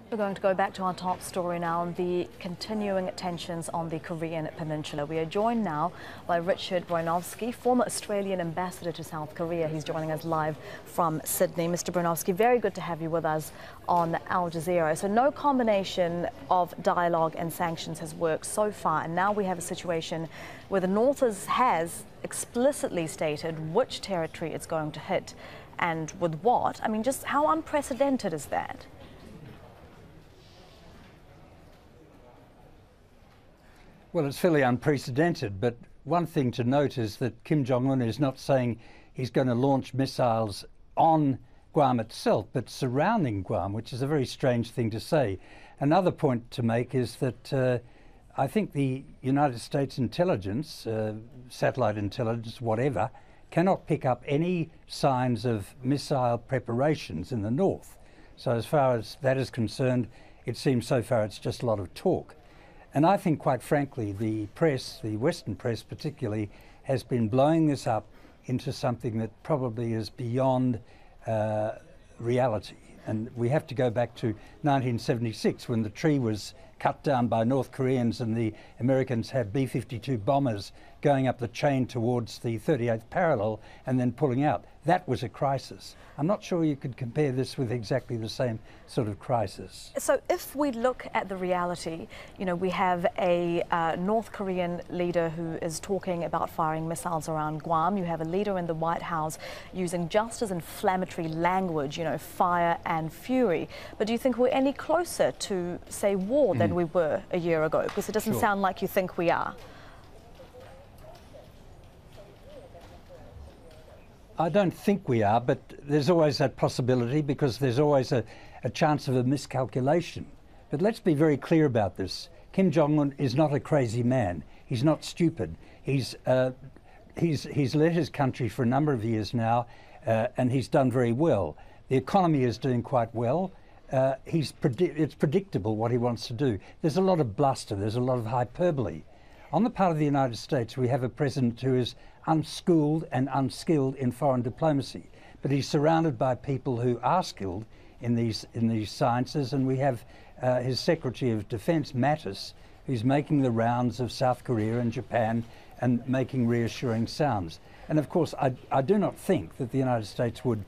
We're going to go back to our top story now on the continuing tensions on the Korean peninsula. We are joined now by Richard Broinowski, former Australian ambassador to South Korea. He's joining us live from Sydney. Mr. Broinowski, very good to have you with us on Al Jazeera. So no combination of dialogue and sanctions has worked so far, and now we have a situation where the North has explicitly stated which territory it's going to hit and with what. I mean, just how unprecedented is that? Well, it's fairly unprecedented, but one thing to note is that Kim Jong-un is not saying he's going to launch missiles on Guam itself, but surrounding Guam, which is a very strange thing to say. Another point to make is that I think the United States intelligence, satellite intelligence, whatever, cannot pick up any signs of missile preparations in the north. So as far as that is concerned, it seems so far it's just a lot of talk. And I think, quite frankly, the press, the Western press particularly, has been blowing this up into something that probably is beyond reality. And we have to go back to 1976 when the tree was cut down by North Koreans and the Americans had B-52 bombers going up the chain towards the 38th parallel and then pulling out. That was a crisis. I'm not sure you could compare this with exactly the same sort of crisis. So if we look at the reality, you know, we have a North Korean leader who is talking about firing missiles around Guam. You have a leader in the White House using just as inflammatory language, you know, fire and fury. But do you think we're any closer to, say, war than we were a year ago? Because it doesn't sound like you think we are. I don't think we are, but there's always that possibility because there's always a chance of a miscalculation. But let's be very clear about this. Kim Jong-un is not a crazy man. He's not stupid. He's led his country for a number of years now, and he's done very well. The economy is doing quite well. It's predictable what he wants to do. There's a lot of bluster. There's a lot of hyperbole. On the part of the United States, we have a president who is unschooled and unskilled in foreign diplomacy, but he's surrounded by people who are skilled in these sciences, and we have his Secretary of Defense, Mattis, who's making the rounds of South Korea and Japan and making reassuring sounds. And of course, I do not think that the United States would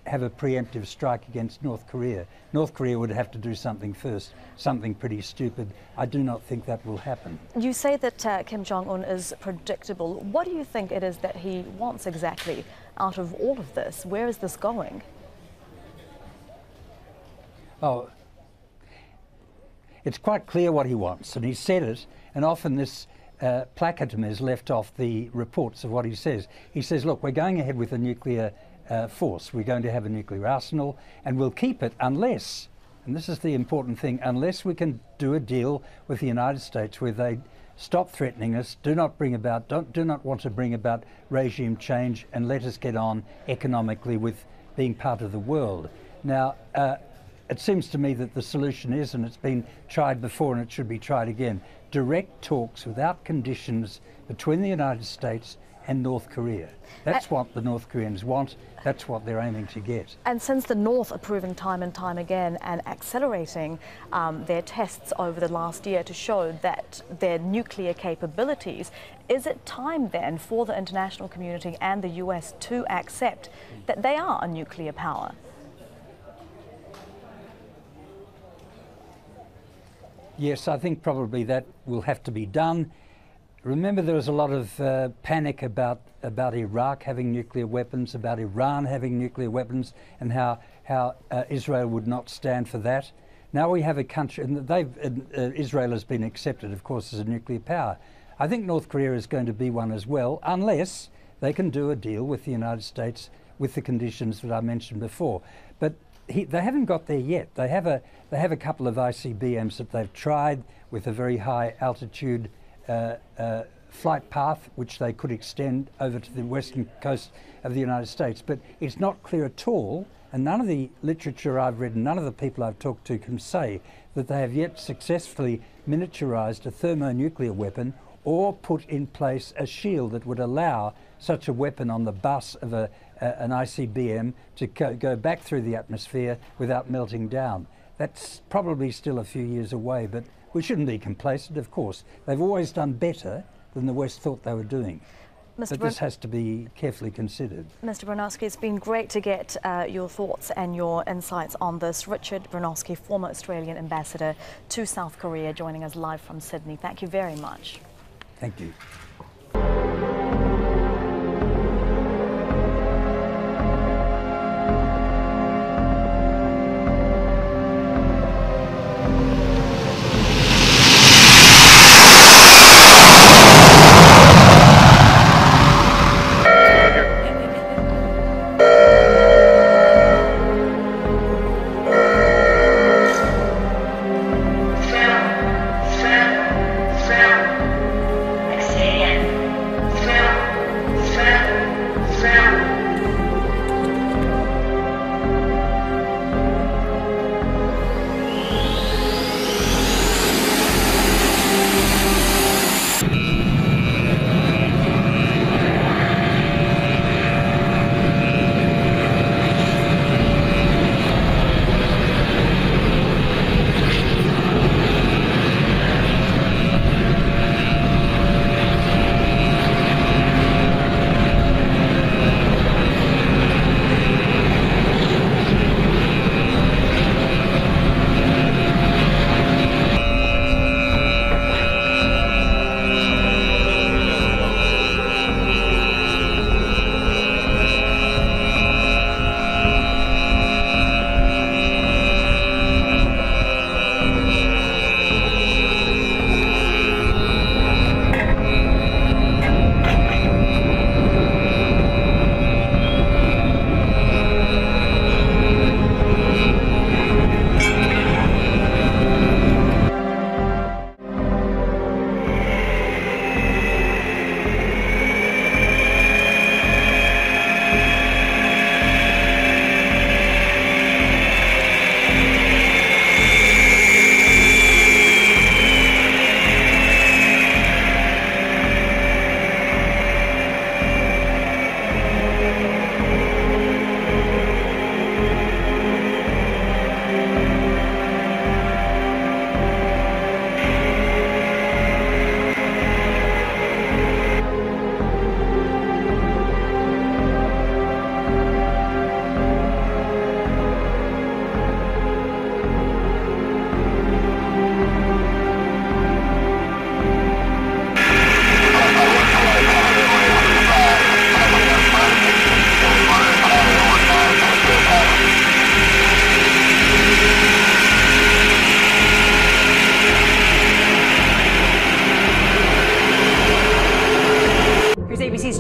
have a preemptive strike against North Korea. North Korea would have to do something first, something pretty stupid. I do not think that will happen. You say that Kim Jong-un is predictable. What do you think it is that he wants exactly out of all of this? Where is this going? Oh, it's quite clear what he wants, and he said it, and often this placatum is left off the reports of what he says. He says, look, we're going ahead with a nuclear force. We're going to have a nuclear arsenal, and we'll keep it unless, and this is the important thing, unless we can do a deal with the United States where they stop threatening us, do not want to bring about regime change, and let us get on economically with being part of the world. Now, it seems to me that the solution is, and it's been tried before and it should be tried again, direct talks without conditions between the United States and North Korea. That's what the North Koreans want. That's what they're aiming to get. And since the North are proving time and time again and accelerating their tests over the last year to show that their nuclear capabilities, is it time then for the international community and the US to accept that they are a nuclear power? Yes, I think probably that will have to be done. Remember, there was a lot of panic about Iraq having nuclear weapons, about Iran having nuclear weapons, and how Israel would not stand for that. Now we have a country, and Israel has been accepted, of course, as a nuclear power. I think North Korea is going to be one as well, unless they can do a deal with the United States with the conditions that I mentioned before. But they haven't got there yet. They have a couple of ICBMs that they've tried with a very high altitude flight path, which they could extend over to the western coast of the United States. But it's not clear at all, and none of the literature I've read and none of the people I've talked to can say that they have yet successfully miniaturized a thermonuclear weapon or put in place a shield that would allow such a weapon on the bus of an ICBM to go back through the atmosphere without melting down. That's probably still a few years away, but we shouldn't be complacent, of course. They've always done better than the West thought they were doing. But this has to be carefully considered. Mr. Bronowski, it's been great to get your thoughts and your insights on this. Richard Bronowski, former Australian ambassador to South Korea, joining us live from Sydney. Thank you very much. Thank you.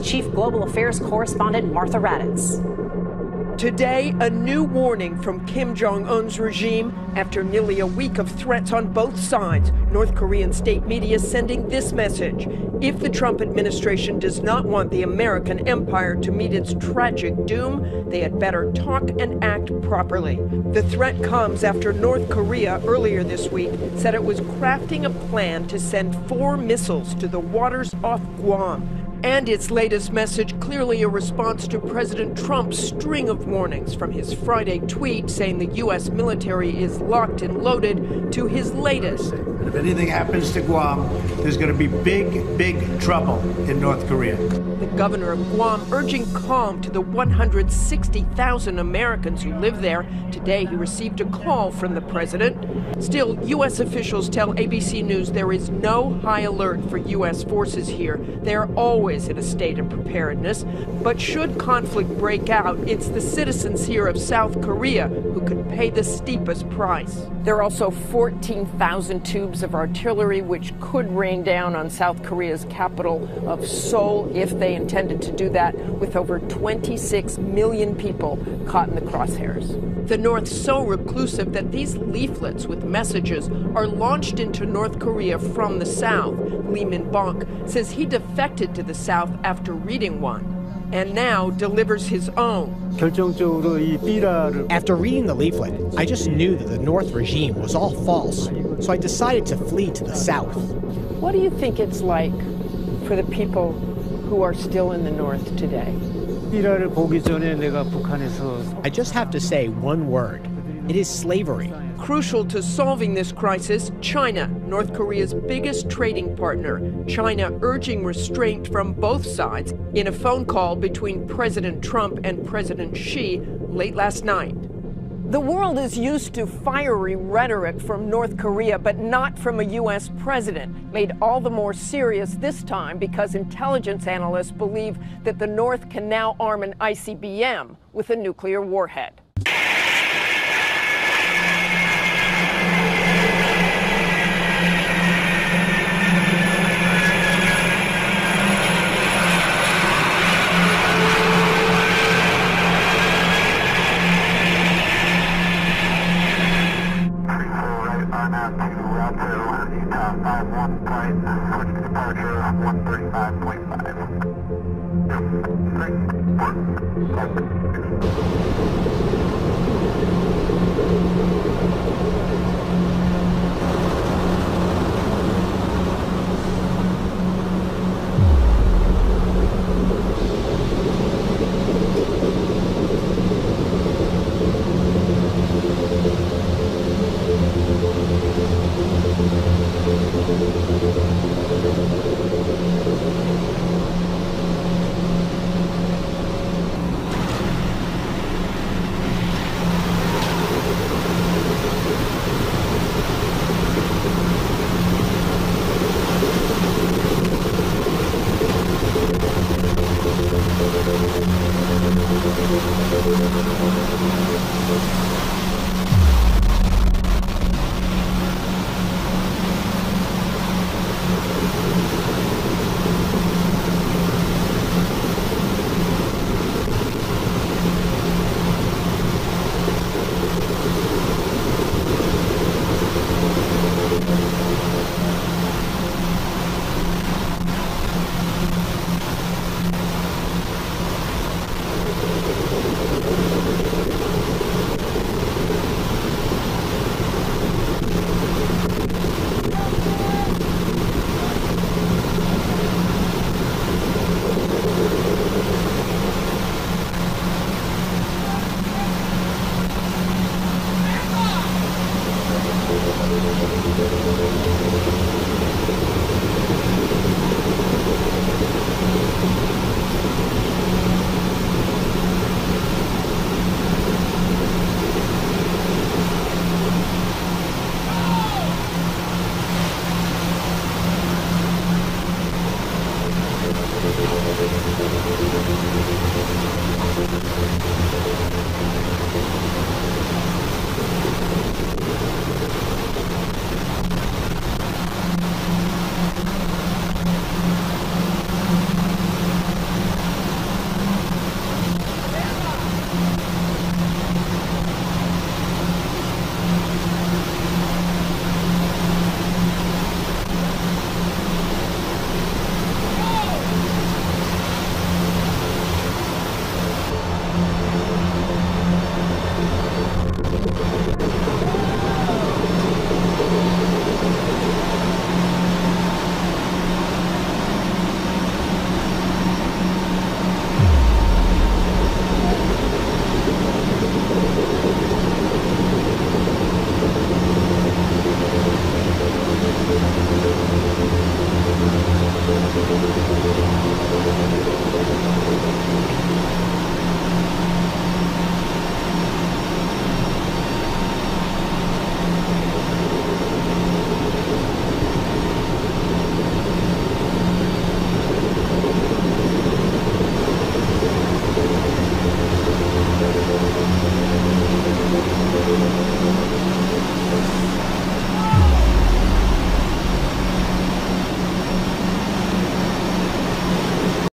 Chief Global Affairs Correspondent Martha Raddatz. Today, a new warning from Kim Jong-un's regime after nearly a week of threats on both sides. North Korean state media sending this message: if the Trump administration does not want the American empire to meet its tragic doom, they had better talk and act properly. The threat comes after North Korea earlier this week said it was crafting a plan to send 4 missiles to the waters off Guam. And its latest message clearly a response to President Trump's string of warnings, from his Friday tweet saying the U.S. military is locked and loaded to his latest. If anything happens to Guam, there's going to be big trouble in North Korea. The governor of Guam urging calm to the 160,000 Americans who live there. Today he received a call from the president. Still, U.S. officials tell ABC News there is no high alert for U.S. forces here. They are always in a state of preparedness. But should conflict break out, it's the citizens here of South Korea who could pay the steepest price. There are also 14,000 tubes of artillery which could rain down on South Korea's capital of Seoul if they intended to do that, with over 26 million people caught in the crosshairs. The North so reclusive that these leaflets with messages are launched into North Korea from the South. Lee Min-bok says he defected to the South after reading one, and now delivers his own. After reading the leaflet, I just knew that the North regime was all false, so I decided to flee to the South. What do you think it's like for the people who are still in the North today? I just have to say one word. It is slavery. Crucial to solving this crisis, China, North Korea's biggest trading partner. China urging restraint from both sides in a phone call between President Trump and President Xi late last night. The world is used to fiery rhetoric from North Korea, but not from a U.S. president. Made all the more serious this time because intelligence analysts believe that the North can now arm an ICBM with a nuclear warhead.